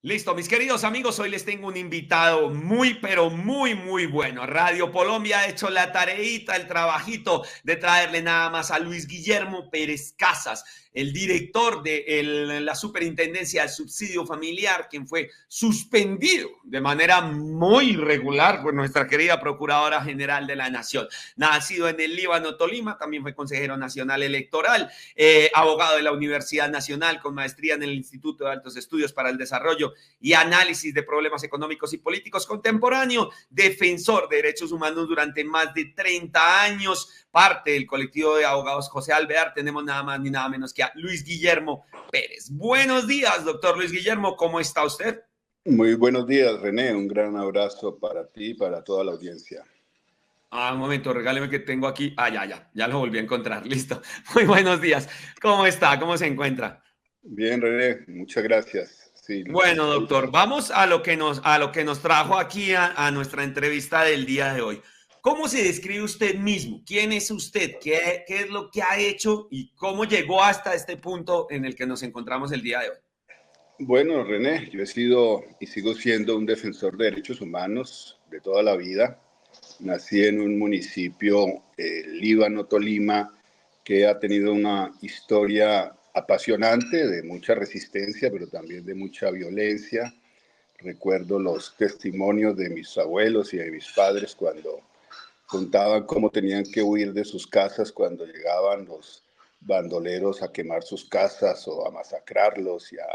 Listo, mis queridos amigos, hoy les tengo un invitado muy, pero muy bueno. Radio Colombia ha hecho la tareita, el trabajito de traerle nada más a Luis Guillermo Pérez Casas, el director de la Superintendencia del Subsidio Familiar, quien fue suspendido de manera muy irregular por nuestra querida Procuradora General de la Nación. Nacido en el Líbano, Tolima, también fue consejero nacional electoral, abogado de la Universidad Nacional con maestría en el Instituto de Altos Estudios para el Desarrollo y Análisis de Problemas Económicos y Políticos Contemporáneo, defensor de derechos humanos durante más de 30 años, parte del colectivo de abogados José Alvear. Tenemos nada más ni nada menos que a Luis Guillermo Pérez. Buenos días, doctor Luis Guillermo, ¿cómo está usted? Muy buenos días, René. Un gran abrazo para ti y para toda la audiencia. Un momento, regáleme que tengo aquí. Ya lo volví a encontrar. Listo. Muy buenos días. ¿Cómo está? ¿Cómo se encuentra? Bien, René, muchas gracias. Sí, Bueno, estoy. doctor, vamos a lo que nos trajo aquí a nuestra entrevista del día de hoy. ¿Cómo se describe usted mismo? ¿Quién es usted? ¿Qué es lo que ha hecho y cómo llegó hasta este punto en el que nos encontramos el día de hoy? Bueno, René, yo he sido y sigo siendo un defensor de derechos humanos de toda la vida. Nací en un municipio, Líbano, Tolima, que ha tenido una historia apasionante de mucha resistencia, pero también de mucha violencia. Recuerdo los testimonios de mis abuelos y de mis padres cuando contaban cómo tenían que huir de sus casas cuando llegaban los bandoleros a quemar sus casas o a masacrarlos y a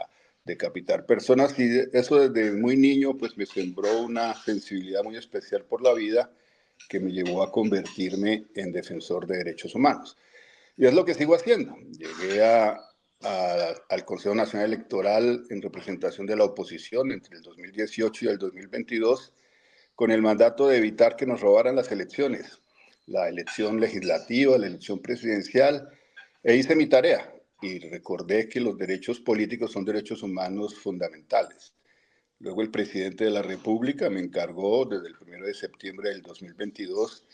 decapitar personas. Y eso desde muy niño pues me sembró una sensibilidad muy especial por la vida que me llevó a convertirme en defensor de derechos humanos. Y es lo que sigo haciendo. Llegué al Consejo Nacional Electoral en representación de la oposición entre el 2018 y el 2022 con el mandato de evitar que nos robaran las elecciones, la elección legislativa, la elección presidencial, e hice mi tarea y recordé que los derechos políticos son derechos humanos fundamentales. Luego el presidente de la República me encargó desde el 1 de septiembre del 2022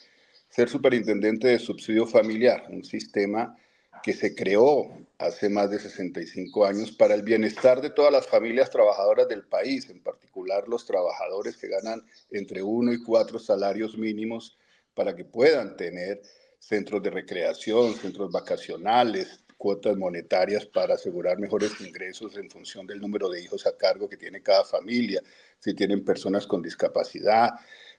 ser superintendente de subsidio familiar, un sistema que se creó hace más de 65 años para el bienestar de todas las familias trabajadoras del país, en particular los trabajadores que ganan entre 1 y 4 salarios mínimos, para que puedan tener centros de recreación, centros vacacionales, cuotas monetarias para asegurar mejores ingresos en función del número de hijos a cargo que tiene cada familia, si tienen personas con discapacidad,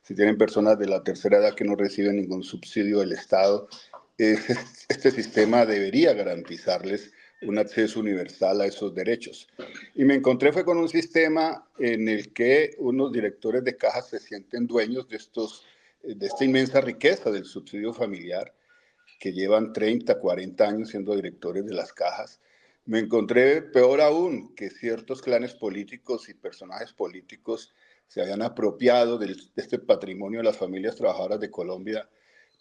si tienen personas de la tercera edad que no reciben ningún subsidio del Estado. Este sistema debería garantizarles un acceso universal a esos derechos. Y me encontré fue con un sistema en el que unos directores de cajas se sienten dueños de esta inmensa riqueza del subsidio familiar, que llevan 30, 40 años siendo directores de las cajas. Me encontré peor aún que ciertos clanes políticos y personajes políticos se habían apropiado de este patrimonio de las familias trabajadoras de Colombia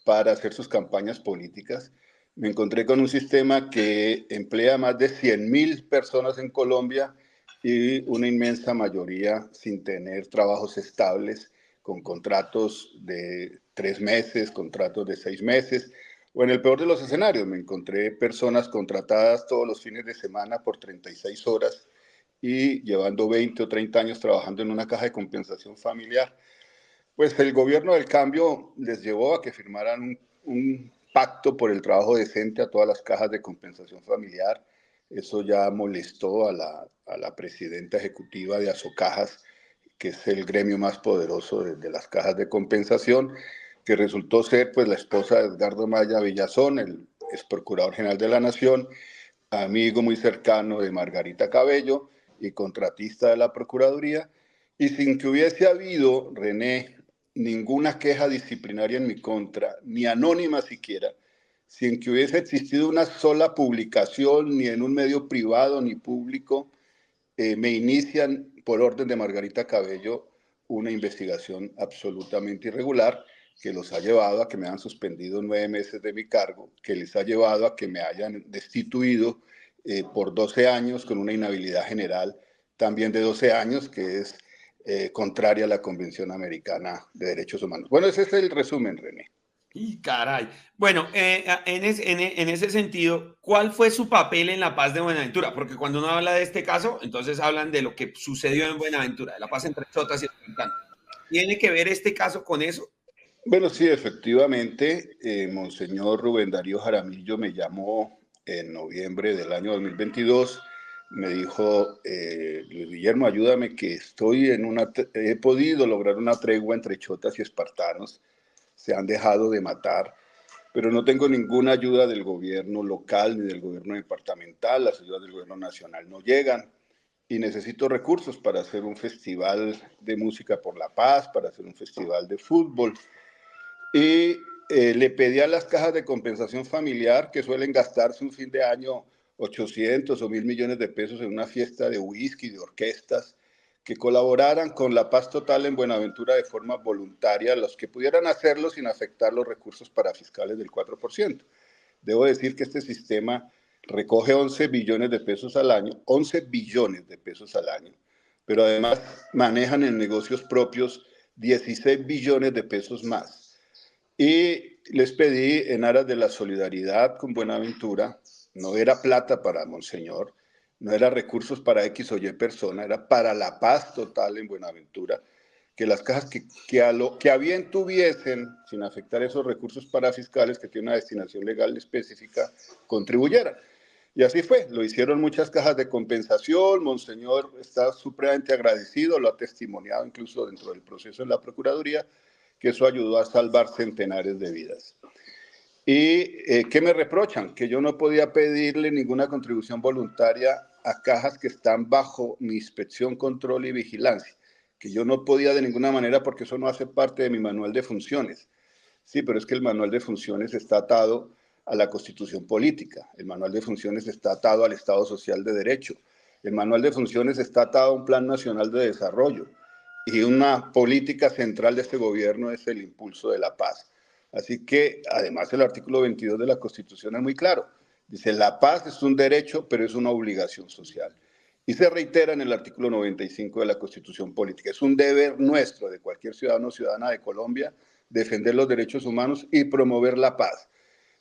para hacer sus campañas políticas. Me encontré con un sistema que emplea más de 100.000 personas en Colombia y una inmensa mayoría sin tener trabajos estables, con contratos de 3 meses, contratos de 6 meses, o en el peor de los escenarios, me encontré personas contratadas todos los fines de semana por 36 horas y llevando 20 o 30 años trabajando en una caja de compensación familiar. Pues el gobierno del cambio les llevó a que firmaran un pacto por el trabajo decente a todas las cajas de compensación familiar. Eso ya molestó a la presidenta ejecutiva de Asocajas, que es el gremio más poderoso de las cajas de compensación, que resultó ser pues la esposa de Edgardo Maya Villazón, el ex procurador general de la Nación, amigo muy cercano de Margarita Cabello y contratista de la Procuraduría, y sin que hubiese habido, René, ninguna queja disciplinaria en mi contra, ni anónima siquiera, sin que hubiese existido una sola publicación, ni en un medio privado ni público, me inician por orden de Margarita Cabello una investigación absolutamente irregular que los ha llevado a que me han suspendido 9 meses de mi cargo, que les ha llevado a que me hayan destituido por 12 años con una inhabilidad general también de 12 años, que es contraria a la Convención Americana de Derechos Humanos. Bueno, ese es el resumen, René. Y caray. Bueno, en ese sentido, ¿cuál fue su papel en la paz de Buenaventura? Porque cuando uno habla de este caso, entonces hablan de lo que sucedió en Buenaventura, de la paz entre chotas y espartanos. ¿Tiene que ver este caso con eso? Bueno, sí, efectivamente, Monseñor Rubén Darío Jaramillo me llamó en noviembre del año 2022, me dijo, Luis Guillermo, ayúdame que estoy he podido lograr una tregua entre chotas y espartanos, se han dejado de matar, pero no tengo ninguna ayuda del gobierno local ni del gobierno departamental, las ayudas del gobierno nacional no llegan y necesito recursos para hacer un festival de música por la paz, para hacer un festival de fútbol. Y le pedí a las cajas de compensación familiar, que suelen gastarse un fin de año 800 o 1.000 millones de pesos en una fiesta de whisky, de orquestas, que colaboraran con la paz total en Buenaventura de forma voluntaria, los que pudieran hacerlo sin afectar los recursos parafiscales del 4%. Debo decir que este sistema recoge 11 billones de pesos al año, 11 billones de pesos al año, pero además manejan en negocios propios 16 billones de pesos más. Y les pedí en aras de la solidaridad con Buenaventura, no era plata para Monseñor, no era recursos para X o Y persona, era para la paz total en Buenaventura, que las cajas que a bien tuviesen, sin afectar esos recursos parafiscales que tienen una destinación legal específica, contribuyeran. Y así fue, lo hicieron muchas cajas de compensación, Monseñor está supremamente agradecido, lo ha testimoniado incluso dentro del proceso en la Procuraduría, que eso ayudó a salvar centenares de vidas. ¿Y qué me reprochan? Que yo no podía pedirle ninguna contribución voluntaria a cajas que están bajo mi inspección, control y vigilancia, que yo no podía de ninguna manera porque eso no hace parte de mi manual de funciones. Sí, pero es que el manual de funciones está atado a la Constitución política, el manual de funciones está atado al Estado Social de Derecho, el manual de funciones está atado a un Plan Nacional de Desarrollo y una política central de este gobierno es el impulso de la paz. Así que, además, el artículo 22 de la Constitución es muy claro. Dice, la paz es un derecho, pero es una obligación social. Y se reitera en el artículo 95 de la Constitución Política. Es un deber nuestro, de cualquier ciudadano o ciudadana de Colombia, defender los derechos humanos y promover la paz.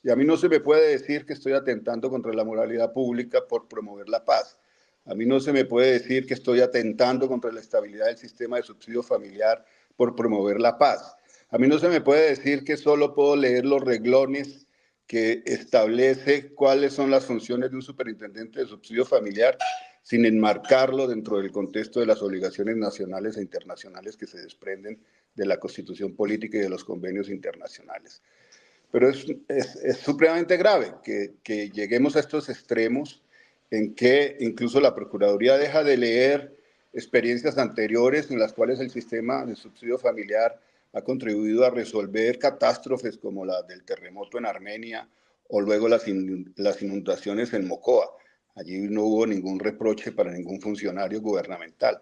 Y a mí no se me puede decir que estoy atentando contra la moralidad pública por promover la paz. A mí no se me puede decir que estoy atentando contra la estabilidad del sistema de subsidio familiar por promover la paz. A mí no se me puede decir que solo puedo leer los reglones que establece cuáles son las funciones de un superintendente de subsidio familiar sin enmarcarlo dentro del contexto de las obligaciones nacionales e internacionales que se desprenden de la Constitución política y de los convenios internacionales. Pero es supremamente grave que lleguemos a estos extremos en que incluso la Procuraduría deja de leer experiencias anteriores en las cuales el sistema de subsidio familiar ha contribuido a resolver catástrofes como la del terremoto en Armenia o luego las inundaciones en Mocoa. Allí no hubo ningún reproche para ningún funcionario gubernamental.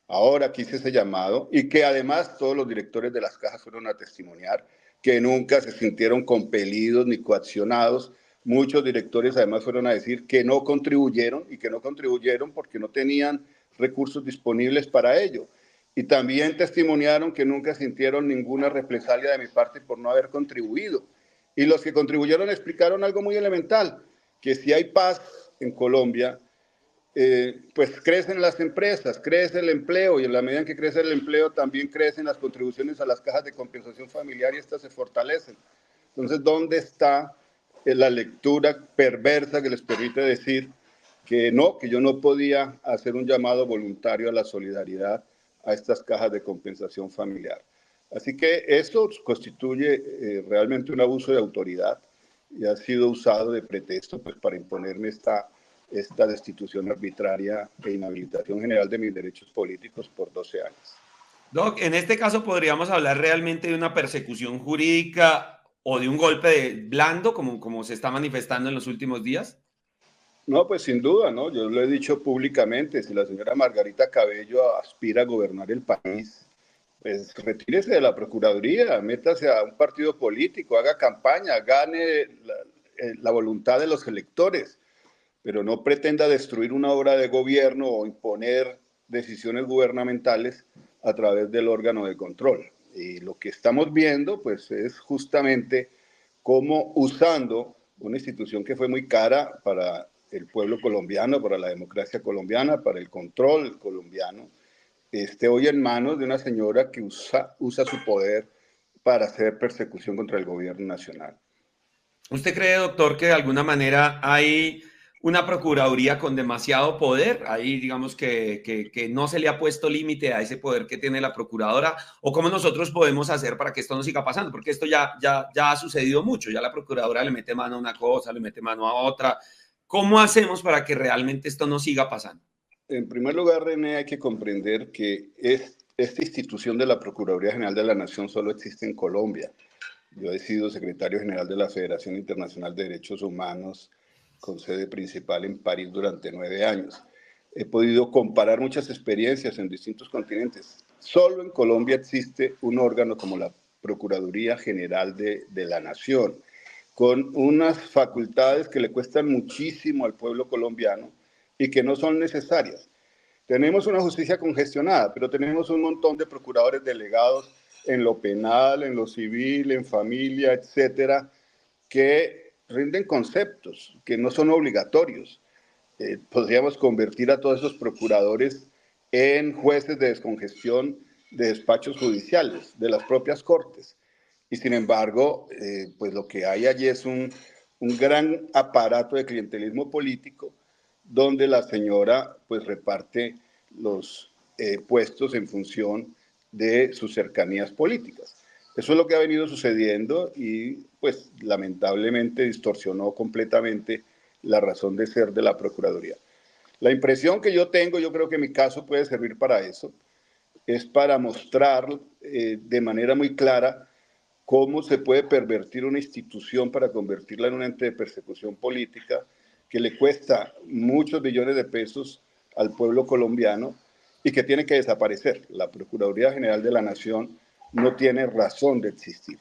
Ahora quise ese llamado y que además todos los directores de las cajas fueron a testimoniar que nunca se sintieron compelidos ni coaccionados. Muchos directores además fueron a decir que no contribuyeron y que no contribuyeron porque no tenían recursos disponibles para ello. Y también testimoniaron que nunca sintieron ninguna represalia de mi parte por no haber contribuido. Y los que contribuyeron explicaron algo muy elemental, que si hay paz en Colombia, pues crecen las empresas, crece el empleo y en la medida en que crece el empleo también crecen las contribuciones a las cajas de compensación familiar y estas se fortalecen. Entonces, ¿dónde está la lectura perversa que les permite decir que no, que yo no podía hacer un llamado voluntario a la solidaridad a estas cajas de compensación familiar? Así que esto constituye realmente un abuso de autoridad y ha sido usado de pretexto pues, para imponerme esta destitución arbitraria e inhabilitación general de mis derechos políticos por 12 años. Doc, en este caso podríamos hablar realmente de una persecución jurídica o de un golpe de blando, como se está manifestando en los últimos días. No, pues sin duda, ¿no? Yo lo he dicho públicamente, si la señora Margarita Cabello aspira a gobernar el país, pues retírese de la Procuraduría, métase a un partido político, haga campaña, gane la voluntad de los electores, pero no pretenda destruir una obra de gobierno o imponer decisiones gubernamentales a través del órgano de control. Y lo que estamos viendo, pues, es justamente cómo usando una institución que fue muy cara para el pueblo colombiano, para la democracia colombiana, para el control colombiano, esté hoy en manos de una señora que usa su poder para hacer persecución contra el gobierno nacional. ¿Usted cree, doctor, que de alguna manera hay una procuraduría con demasiado poder? Ahí digamos que no se le ha puesto límite a ese poder que tiene la procuradora, o cómo nosotros podemos hacer para que esto no siga pasando, porque esto ya ha sucedido mucho, ya la procuradora le mete mano a una cosa, le mete mano a otra. ¿Cómo hacemos para que realmente esto no siga pasando? En primer lugar, René, hay que comprender que esta institución de la Procuraduría General de la Nación solo existe en Colombia. Yo he sido secretario general de la Federación Internacional de Derechos Humanos con sede principal en París durante 9 años. He podido comparar muchas experiencias en distintos continentes. Solo en Colombia existe un órgano como la Procuraduría General de la Nación, con unas facultades que le cuestan muchísimo al pueblo colombiano y que no son necesarias. Tenemos una justicia congestionada, pero tenemos un montón de procuradores delegados en lo penal, en lo civil, en familia, etcétera, que rinden conceptos que no son obligatorios. Podríamos convertir a todos esos procuradores en jueces de descongestión de despachos judiciales, de las propias cortes. Y sin embargo, pues lo que hay allí es un gran aparato de clientelismo político donde la señora pues reparte los puestos en función de sus cercanías políticas. Eso es lo que ha venido sucediendo y pues lamentablemente distorsionó completamente la razón de ser de la Procuraduría. La impresión que yo tengo, yo creo que mi caso puede servir para eso, es para mostrar de manera muy clara cómo se puede pervertir una institución para convertirla en un ente de persecución política que le cuesta muchos billones de pesos al pueblo colombiano y que tiene que desaparecer. La Procuraduría General de la Nación no tiene razón de existir.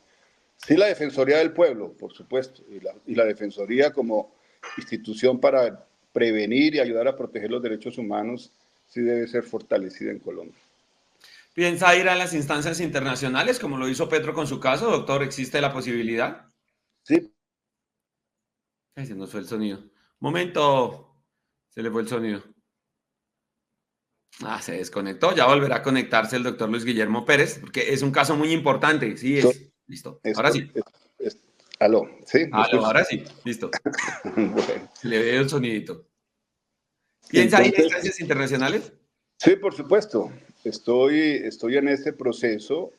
Sí, la Defensoría del Pueblo, por supuesto, y la Defensoría como institución para prevenir y ayudar a proteger los derechos humanos, sí debe ser fortalecida en Colombia. ¿Piensa ir a las instancias internacionales, como lo hizo Petro con su caso, doctor? ¿Existe la posibilidad? Sí. Ay, se nos fue el sonido. Momento, se le fue el sonido. Ah, se desconectó. Ya volverá a conectarse el doctor Luis Guillermo Pérez, porque es un caso muy importante. Sí, es. Listo. Ahora sí. Aló, ¿sí? ¿Me escuchas? Ahora sí. Listo. Bueno, Se le ve el sonidito. ¿Piensa ir a entonces, instancias internacionales? sí, por supuesto. Estoy en ese proceso.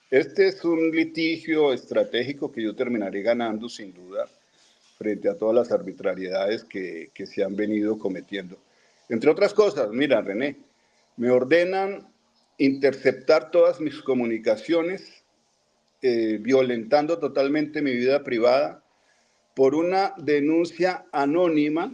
Este es un litigio estratégico que yo terminaré ganando, sin duda, frente a todas las arbitrariedades que se han venido cometiendo. Entre otras cosas, mira, René, me ordenan interceptar todas mis comunicaciones, violentando totalmente mi vida privada por una denuncia anónima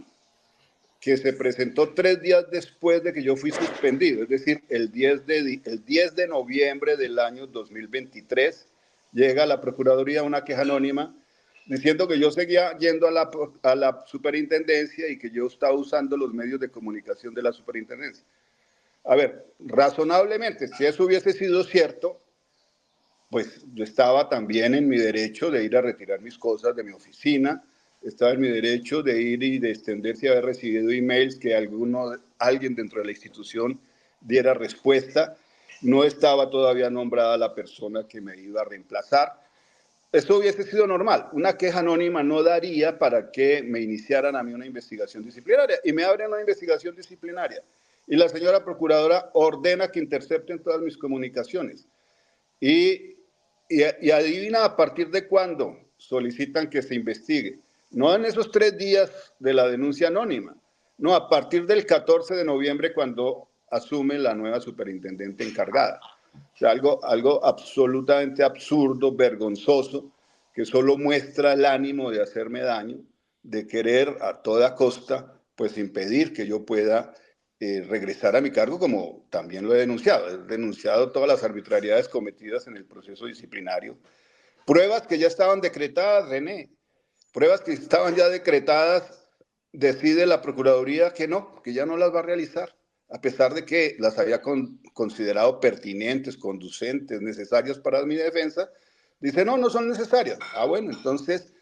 que se presentó 3 días después de que yo fui suspendido, es decir, el 10 de noviembre del año 2023, llega a la Procuraduría una queja anónima diciendo que yo seguía yendo a la superintendencia y que yo estaba usando los medios de comunicación de la superintendencia. A ver, razonablemente, si eso hubiese sido cierto, pues yo estaba también en mi derecho de ir a retirar mis cosas de mi oficina, estaba en mi derecho de ir y de extender si había recibido emails que alguien dentro de la institución diera respuesta. No estaba todavía nombrada la persona que me iba a reemplazar. Eso hubiese sido normal. Una queja anónima no daría para que me iniciaran a mí una investigación disciplinaria. Y me abren una investigación disciplinaria. Y la señora procuradora ordena que intercepten todas mis comunicaciones. Y adivina a partir de cuándo solicitan que se investigue. No en esos 3 días de la denuncia anónima, no, a partir del 14 de noviembre cuando asume la nueva superintendente encargada. O sea, algo absolutamente absurdo, vergonzoso, que solo muestra el ánimo de hacerme daño, de querer a toda costa pues impedir que yo pueda regresar a mi cargo, como también lo he denunciado. He denunciado todas las arbitrariedades cometidas en el proceso disciplinario. Pruebas que ya estaban decretadas, René, pruebas que estaban ya decretadas, decide la Procuraduría que no, que ya no las va a realizar. a pesar de que las había considerado pertinentes, conducentes, necesarias para mi defensa, dice, no, no son necesarias. Ah, bueno, entonces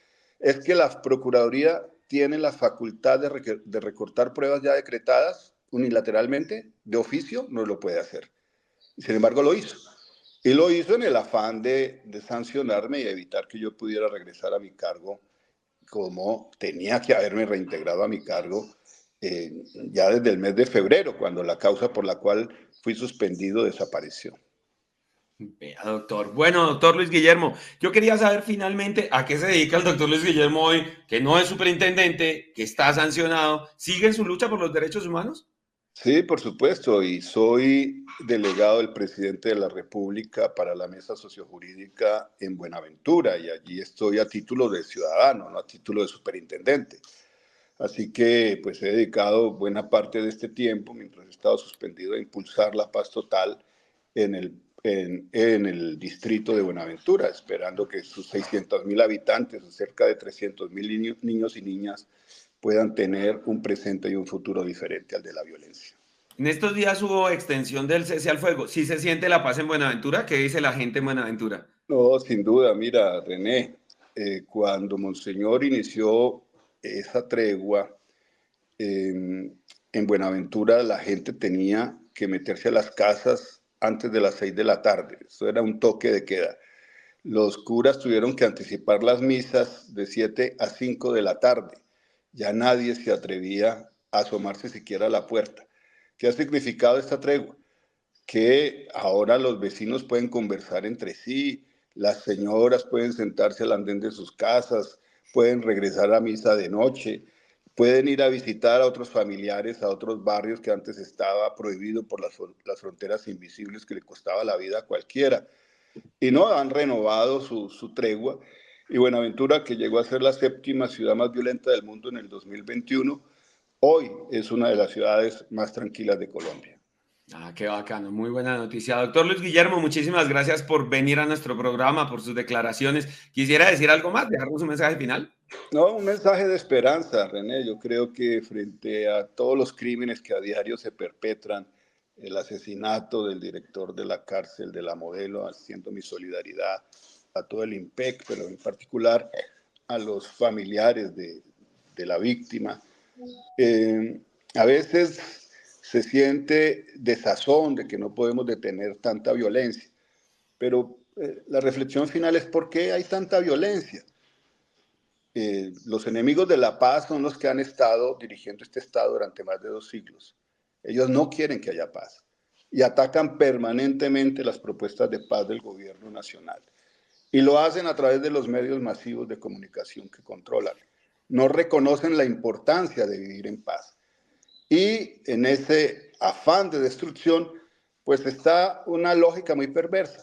es que la Procuraduría tiene la facultad de recortar pruebas ya decretadas unilateralmente, de oficio, no lo puede hacer. Sin embargo, lo hizo. Y lo hizo en el afán de sancionarme y evitar que yo pudiera regresar a mi cargo como tenía que haberme reintegrado a mi cargo ya desde el mes de febrero, cuando la causa por la cual fui suspendido desapareció. Vea, doctor. Bueno, doctor Luis Guillermo, yo quería saber finalmente a qué se dedica el doctor Luis Guillermo hoy, que no es superintendente, que está sancionado. ¿Sigue en su lucha por los derechos humanos? Sí, por supuesto, y soy delegado del presidente de la República para la mesa sociojurídica en Buenaventura, y allí estoy a título de ciudadano, no a título de superintendente. Así que pues he dedicado buena parte de este tiempo, mientras he estado suspendido, a impulsar la paz total en el distrito de Buenaventura, esperando que sus 600.000 habitantes, cerca de 300.000 niños y niñas, puedan tener un presente y un futuro diferente al de la violencia. En estos días hubo extensión del cese al fuego. ¿Sí se siente la paz en Buenaventura? ¿Qué dice la gente en Buenaventura? No, sin duda, mira, René, cuando Monseñor inició esa tregua, en Buenaventura la gente tenía que meterse a las casas antes de las 6 de la tarde. Eso era un toque de queda. Los curas tuvieron que anticipar las misas de 7 a 5 de la tarde. Ya nadie se atrevía a asomarse siquiera a la puerta. ¿Qué ha significado esta tregua? Que ahora los vecinos pueden conversar entre sí, las señoras pueden sentarse al andén de sus casas, pueden regresar a misa de noche, pueden ir a visitar a otros familiares, a otros barrios que antes estaba prohibido por las fronteras invisibles que le costaba la vida a cualquiera. Y no, han renovado su tregua. Y Buenaventura, que llegó a ser la séptima ciudad más violenta del mundo en el 2021, hoy es una de las ciudades más tranquilas de Colombia. Ah, qué bacano, muy buena noticia. Doctor Luis Guillermo, muchísimas gracias por venir a nuestro programa, por sus declaraciones. ¿Quisiera decir algo más, dejarnos un mensaje final? No, un mensaje de esperanza, René. Yo creo que frente a todos los crímenes que a diario se perpetran, el asesinato del director de la cárcel de la Modelo, haciendo mi solidaridad a todo el IMPEC, pero en particular a los familiares de la víctima. A veces se siente desazón de que no podemos detener tanta violencia, pero la reflexión final es ¿por qué hay tanta violencia? Los enemigos de la paz son los que han estado dirigiendo este Estado durante más de 2 siglos. Ellos no quieren que haya paz y atacan permanentemente las propuestas de paz del gobierno nacional. Y lo hacen a través de los medios masivos de comunicación que controlan. No reconocen la importancia de vivir en paz. Y en ese afán de destrucción, pues está una lógica muy perversa.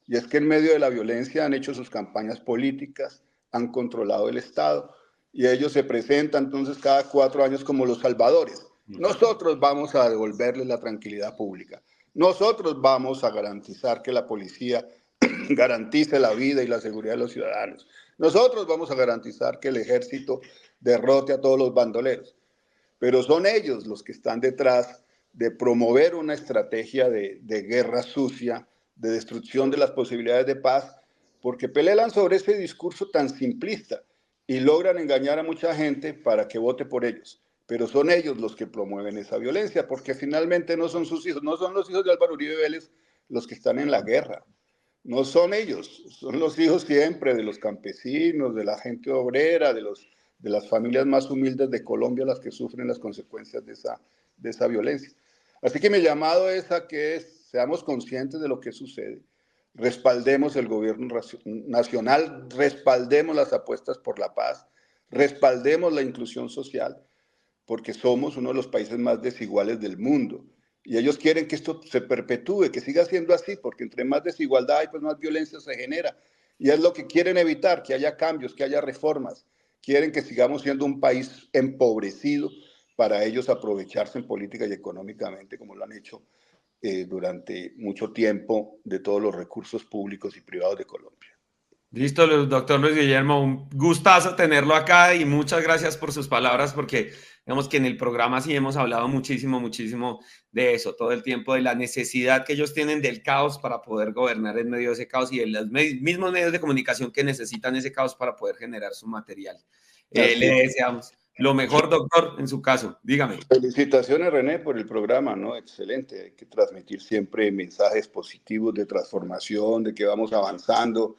Y es que en medio de la violencia han hecho sus campañas políticas, han controlado el Estado y ellos se presentan entonces cada 4 años como los salvadores. Nosotros vamos a devolverles la tranquilidad pública. Nosotros vamos a garantizar que la policía garantice la vida y la seguridad de los ciudadanos. Nosotros vamos a garantizar que el ejército derrote a todos los bandoleros. Pero son ellos los que están detrás de promover una estrategia de guerra sucia, de destrucción de las posibilidades de paz, porque pelean sobre ese discurso tan simplista y logran engañar a mucha gente para que vote por ellos. Pero son ellos los que promueven esa violencia, porque finalmente no son sus hijos, no son los hijos de Álvaro Uribe Vélez los que están en la guerra. No son ellos, son los hijos siempre de los campesinos, de la gente obrera, de las familias más humildes de Colombia las que sufren las consecuencias de esa violencia. Así que mi llamado es a que seamos conscientes de lo que sucede, respaldemos el gobierno nacional, respaldemos las apuestas por la paz, respaldemos la inclusión social, porque somos uno de los países más desiguales del mundo. Y ellos quieren que esto se perpetúe, que siga siendo así, porque entre más desigualdad hay, pues más violencia se genera. Y es lo que quieren evitar, que haya cambios, que haya reformas. Quieren que sigamos siendo un país empobrecido para ellos aprovecharse en política y económicamente, como lo han hecho durante mucho tiempo, de todos los recursos públicos y privados de Colombia. Listo, doctor Luis Guillermo, un gustazo tenerlo acá y muchas gracias por sus palabras porque digamos que en el programa sí hemos hablado muchísimo, muchísimo de eso, todo el tiempo de la necesidad que ellos tienen del caos para poder gobernar en medio de ese caos y de los mismos medios de comunicación que necesitan ese caos para poder generar su material. Le Así es. deseamos lo mejor, doctor, en su caso. Dígame. Felicitaciones, René, por el programa, ¿no? Excelente. Hay que transmitir siempre mensajes positivos de transformación, de que vamos avanzando.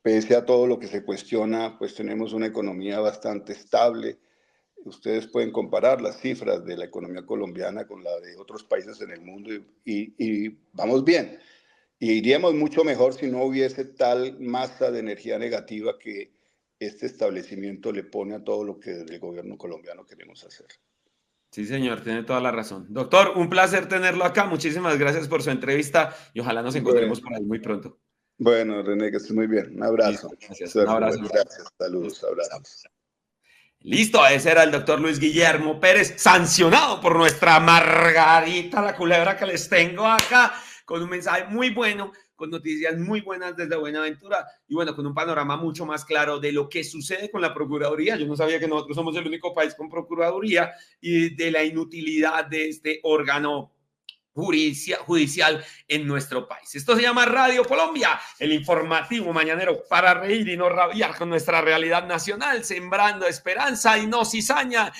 Pese a todo lo que se cuestiona, pues tenemos una economía bastante estable. Ustedes pueden comparar las cifras de la economía colombiana con la de otros países en el mundo y vamos bien. Y iríamos mucho mejor si no hubiese tal masa de energía negativa que este establecimiento le pone a todo lo que desde el gobierno colombiano queremos hacer. Sí, señor, tiene toda la razón. Doctor, un placer tenerlo acá. Muchísimas gracias por su entrevista y ojalá nos encontremos Bueno, por ahí muy pronto. bueno, René, que estés muy bien. Un Listo, abrazo. gracias. Un Suerte, abrazo. bueno, gracias. Saludos, Listo. Chao. abrazos. Listo, ese era el doctor Luis Guillermo Pérez, sancionado por nuestra Margarita, la culebra que les tengo acá, con un mensaje muy bueno, con noticias muy buenas desde Buenaventura y bueno, con un panorama mucho más claro de lo que sucede con la Procuraduría. Yo no sabía que nosotros somos el único país con Procuraduría y de la inutilidad de este órgano judicial en nuestro país. Esto se llama Radio Colombia, el informativo mañanero para reír y no rabiar con nuestra realidad nacional, sembrando esperanza y no cizaña.